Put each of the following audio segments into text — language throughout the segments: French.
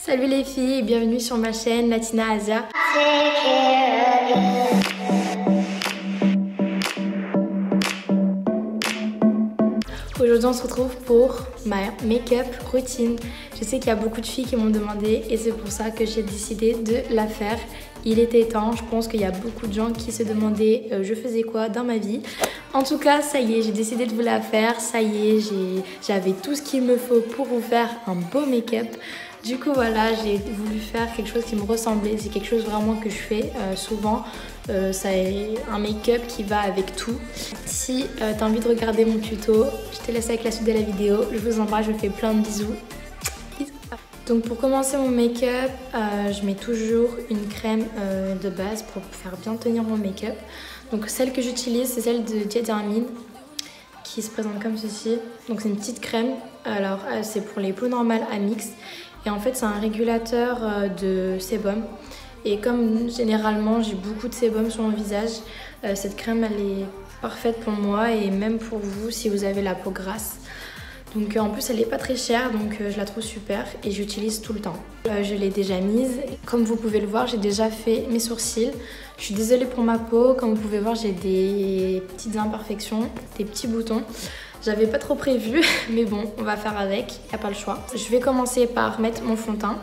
Salut les filles et bienvenue sur ma chaîne Latina Asia. Aujourd'hui on se retrouve pour ma make-up routine. Je sais qu'il y a beaucoup de filles qui m'ont demandé et c'est pour ça que j'ai décidé de la faire. Il était temps, je pense qu'il y a beaucoup de gens qui se demandaient je faisais quoi dans ma vie. En tout cas, ça y est, j'ai décidé de vous la faire. Ça y est, j'avais tout ce qu'il me faut pour vous faire un beau make-up. Du coup voilà, j'ai voulu faire quelque chose qui me ressemblait. C'est quelque chose vraiment que je fais souvent. C'est un make-up qui va avec tout. Si t'as envie de regarder mon tuto, je te laisse avec la suite de la vidéo. Je vous embrasse, je vous fais plein de bisous. Donc pour commencer mon make-up, je mets toujours une crème de base pour faire bien tenir mon make-up. Donc celle que j'utilise, c'est celle de Diadermine qui se présente comme ceci. Donc c'est une petite crème. Alors c'est pour les peaux normales à mix. Et en fait c'est un régulateur de sébum. Et comme généralement j'ai beaucoup de sébum sur mon visage, cette crème elle est parfaite pour moi et même pour vous si vous avez la peau grasse. Donc en plus elle est pas très chère, donc je la trouve super et j'utilise tout le temps. Je l'ai déjà mise. Comme vous pouvez le voir, j'ai déjà fait mes sourcils. Je suis désolée pour ma peau, comme vous pouvez voir j'ai des petites imperfections, des petits boutons. J'avais pas trop prévu, mais bon, on va faire avec, y a pas le choix. Je vais commencer par mettre mon fond de teint.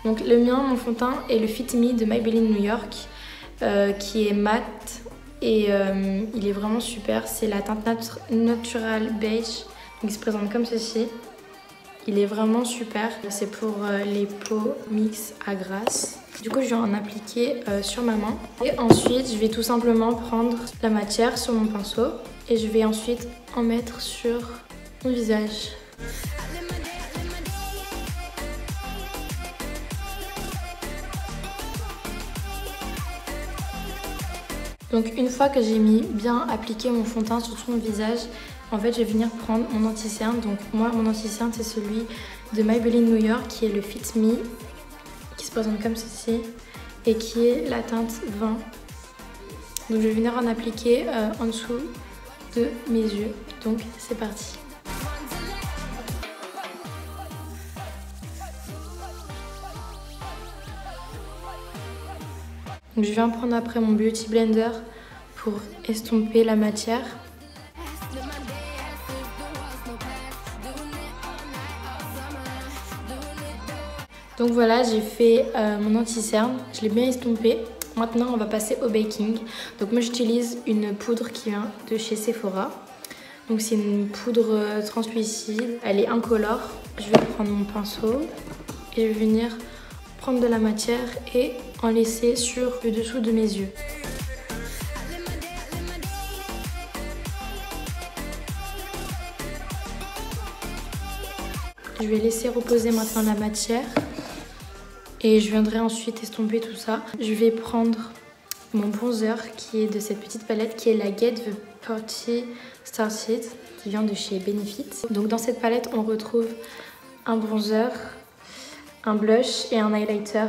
Donc le mien, mon fond de teint est le Fit Me de Maybelline New York, qui est mat et il est vraiment super. C'est la teinte Natural Beige. Il se présente comme ceci. Il est vraiment super. C'est pour les peaux mix à grasse. Du coup, je vais en appliquer sur ma main. Et ensuite, je vais tout simplement prendre la matière sur mon pinceau. Et je vais ensuite en mettre sur mon visage. Donc une fois que j'ai bien appliqué mon fond de teint sur tout mon visage, en fait, je vais venir prendre mon anti-cerne. Donc moi, mon anti-cerne, c'est celui de Maybelline New York qui est le Fit Me, qui se présente comme ceci et qui est la teinte 20. Donc je vais venir en appliquer en dessous de mes yeux. Donc c'est parti. Donc, je viens prendre après mon Beauty Blender pour estomper la matière. Donc voilà, j'ai fait mon anti-cerne, je l'ai bien estompé. Maintenant, on va passer au baking. Donc moi, j'utilise une poudre qui vient de chez Sephora. Donc c'est une poudre translucide, elle est incolore. Je vais prendre mon pinceau et je vais venir prendre de la matière et en laisser sur le dessous de mes yeux. Je vais laisser reposer maintenant la matière et je viendrai ensuite estomper tout ça. Je vais prendre mon bronzer qui est de cette petite palette qui est la Get the Party Started qui vient de chez Benefit. Donc dans cette palette on retrouve un bronzer, un blush et un highlighter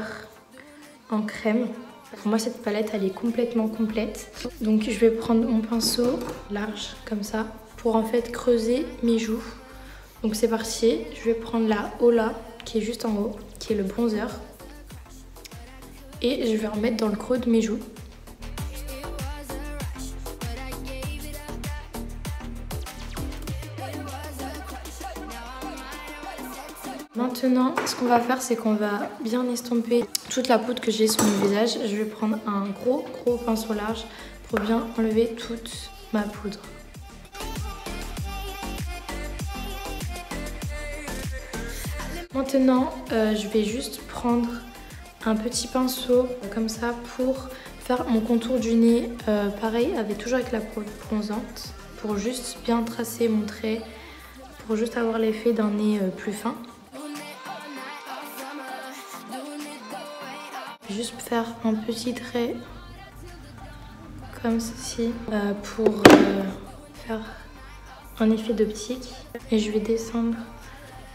en crème. Pour moi cette palette elle est complètement complète. Donc je vais prendre mon pinceau large comme ça pour en fait creuser mes joues. Donc c'est parti, je vais prendre la Hola qui est juste en haut, qui est le bronzer. Et je vais en mettre dans le creux de mes joues. Maintenant, ce qu'on va faire, c'est qu'on va bien estomper toute la poudre que j'ai sur mon visage. Je vais prendre un gros pinceau large pour bien enlever toute ma poudre. Maintenant, je vais juste prendre un petit pinceau comme ça pour faire mon contour du nez. Pareil, toujours avec la poudre bronzante pour juste bien tracer mon trait, pour juste avoir l'effet d'un nez plus fin. Juste faire un petit trait comme ceci pour faire un effet d'optique. Et je vais descendre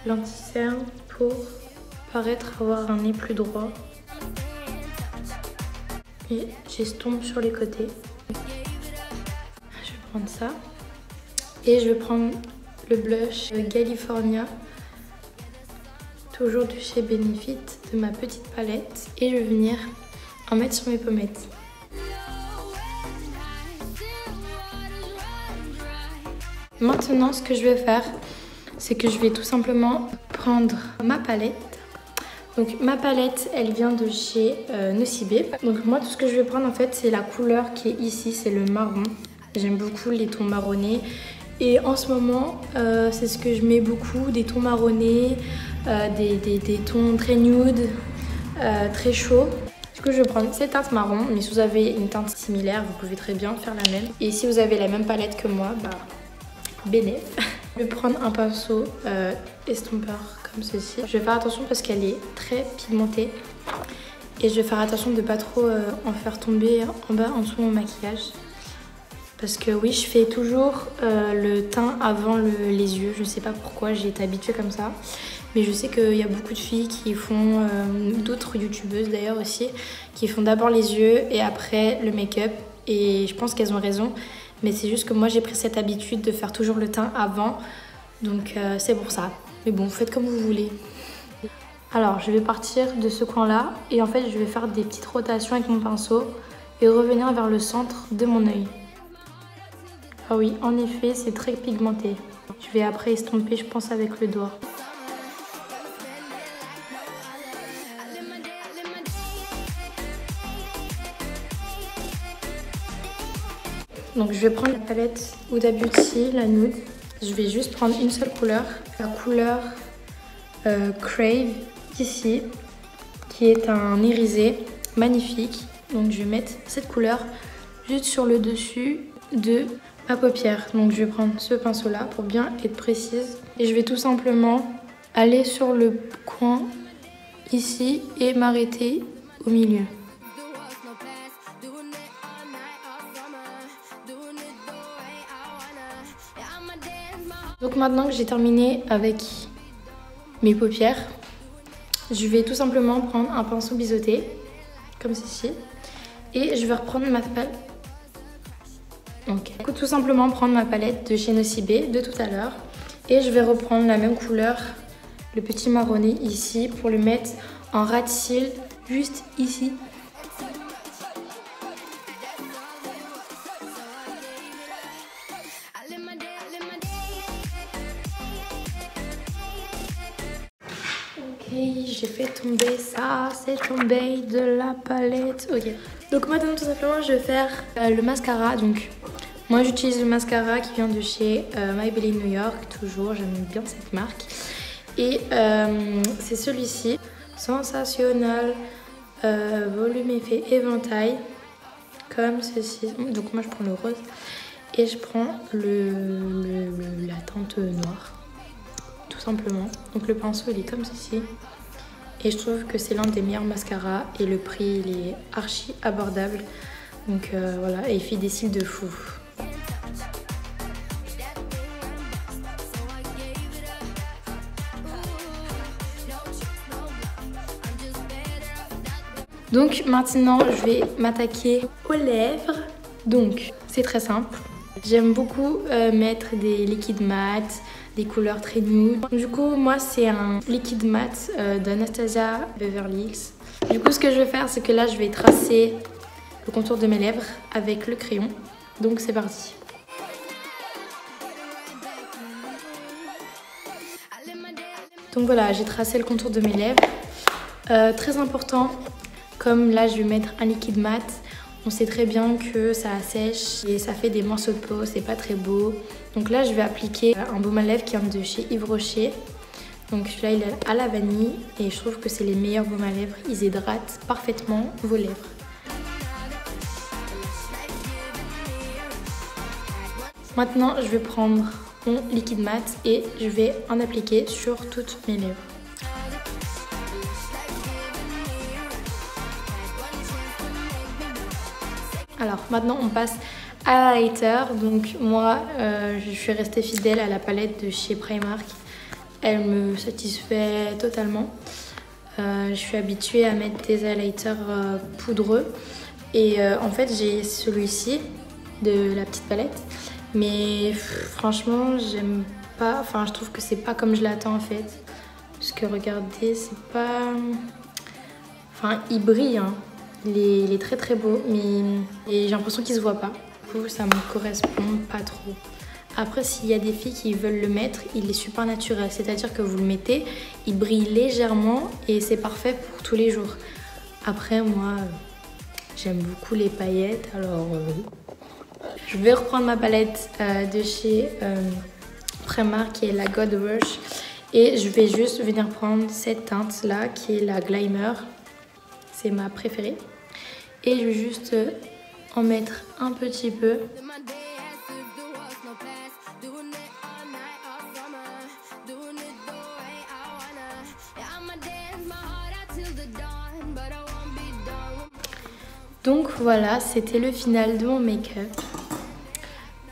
l'anti-cerne pour paraître avoir un nez plus droit. Et j'estompe sur les côtés. Je vais prendre ça. Et je vais prendre le blush California toujours de chez Benefit, de ma petite palette. Et je vais venir en mettre sur mes pommettes. Maintenant, ce que je vais faire, c'est que je vais tout simplement prendre ma palette. Donc ma palette, elle vient de chez Nocibé. Donc moi, tout ce que je vais prendre en fait, c'est la couleur qui est ici, c'est le marron. J'aime beaucoup les tons marronnés. Et en ce moment, c'est ce que je mets beaucoup, des tons marronnés, des tons très nude, très chauds. Du coup, je vais prendre cette teinte marron, mais si vous avez une teinte similaire, vous pouvez très bien faire la même. Et si vous avez la même palette que moi, bah, bénéf. Je vais prendre un pinceau estompeur comme ceci. Je vais faire attention parce qu'elle est très pigmentée. Et je vais faire attention de ne pas trop en faire tomber en bas en dessous de mon maquillage. Parce que oui, je fais toujours le teint avant les yeux. Je ne sais pas pourquoi, j'ai été habituée comme ça. Mais je sais qu'il y a beaucoup de filles qui font, d'autres youtubeuses d'ailleurs aussi, qui font d'abord les yeux et après le make-up. Et je pense qu'elles ont raison. Mais c'est juste que moi j'ai pris cette habitude de faire toujours le teint avant. Donc c'est pour ça. Mais bon, faites comme vous voulez. Alors je vais partir de ce coin-là. Et en fait je vais faire des petites rotations avec mon pinceau. Et revenir vers le centre de mon œil. Ah oui, en effet, c'est très pigmenté. Je vais après estomper, je pense, avec le doigt. Donc je vais prendre la palette Huda Beauty, la nude. Je vais juste prendre une seule couleur, la couleur Crave ici, qui est un irisé magnifique. Donc je vais mettre cette couleur juste sur le dessus de ma paupière. Donc je vais prendre ce pinceau là pour bien être précise. Et je vais tout simplement aller sur le coin ici et m'arrêter au milieu. Donc maintenant que j'ai terminé avec mes paupières, je vais tout simplement prendre un pinceau biseauté, comme ceci, et je vais reprendre ma palette. Ok. Tout simplement prendre ma palette de chez Nocibé de tout à l'heure, et je vais reprendre la même couleur, le petit marronné ici, pour le mettre en ras de cils, juste ici. J'ai fait tomber ça, c'est tombé de la palette. Ok. Donc maintenant tout simplement je vais faire le mascara. Donc moi j'utilise le mascara qui vient de chez Maybelline New York. Toujours, j'aime bien cette marque. Et c'est celui-ci. Sensationnel, volume effet éventail. Comme ceci. Donc moi je prends le rose. Et je prends la teinte noire. Tout simplement. Donc le pinceau il est comme ceci. Et je trouve que c'est l'un des meilleurs mascaras et le prix il est archi abordable. Donc voilà, et il fait des cils de fou. Donc maintenant je vais m'attaquer aux lèvres. Donc c'est très simple. J'aime beaucoup mettre des liquides mat, des couleurs très nude. Du coup, moi, c'est un liquide mat d'Anastasia Beverly Hills. Du coup, ce que je vais faire, c'est que là, je vais tracer le contour de mes lèvres avec le crayon. Donc, c'est parti. Donc voilà, j'ai tracé le contour de mes lèvres. Très important, comme là, je vais mettre un liquide mat. On sait très bien que ça assèche et ça fait des morceaux de peau, c'est pas très beau. Donc là, je vais appliquer un baume à lèvres qui vient de chez Yves Rocher. Donc celui-là, il est à la vanille et je trouve que c'est les meilleurs baumes à lèvres. Ils hydratent parfaitement vos lèvres. Maintenant, je vais prendre mon liquide mat et je vais en appliquer sur toutes mes lèvres. Alors maintenant on passe à l'highlighter. Donc moi je suis restée fidèle à la palette de chez Primark. Elle me satisfait totalement. Je suis habituée à mettre des highlighters poudreux. Et en fait j'ai celui-ci de la petite palette. Mais franchement j'aime pas, enfin je trouve que c'est pas comme je l'attends en fait. Parce que regardez, c'est pas... Enfin, il brille, hein. Il est très très beau, mais et j'ai l'impression qu'il se voit pas. Du coup, ça me correspond pas trop. Après, s'il y a des filles qui veulent le mettre, il est super naturel. C'est-à-dire que vous le mettez, il brille légèrement et c'est parfait pour tous les jours. Après, moi, j'aime beaucoup les paillettes, alors je vais reprendre ma palette de chez Primark qui est la Gold Rush. Et je vais juste venir prendre cette teinte là qui est la Glimmer. C'est ma préférée. Et je vais juste en mettre un petit peu. Donc voilà, c'était le final de mon make-up.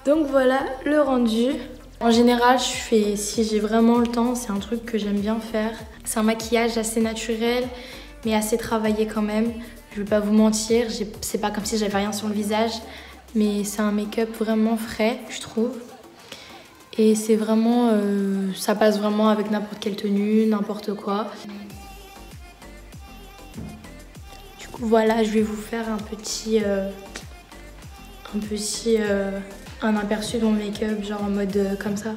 Donc voilà le rendu. En général, si j'ai vraiment le temps, c'est un truc que j'aime bien faire. C'est un maquillage assez naturel, mais assez travaillé quand même. Je vais pas vous mentir, c'est pas comme si j'avais rien sur le visage, mais c'est un make-up vraiment frais, je trouve. Et c'est vraiment, ça passe vraiment avec n'importe quelle tenue, n'importe quoi. Du coup, voilà, je vais vous faire un aperçu de mon make-up, genre en mode comme ça.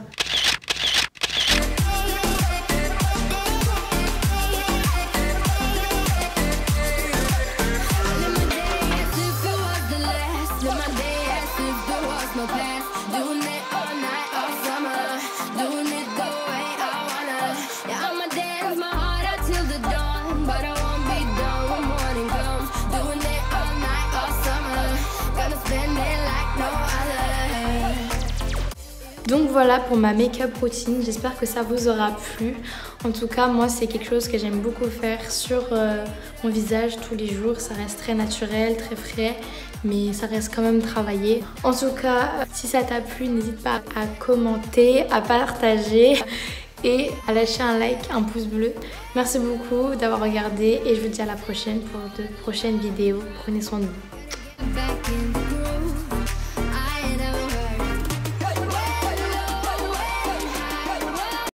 Donc voilà pour ma make-up routine, j'espère que ça vous aura plu. En tout cas, moi c'est quelque chose que j'aime beaucoup faire sur mon visage tous les jours. Ça reste très naturel, très frais, mais ça reste quand même travaillé. En tout cas, si ça t'a plu, n'hésite pas à commenter, à partager et à lâcher un like, un pouce bleu. Merci beaucoup d'avoir regardé et je vous dis à la prochaine pour de prochaines vidéos. Prenez soin de vous.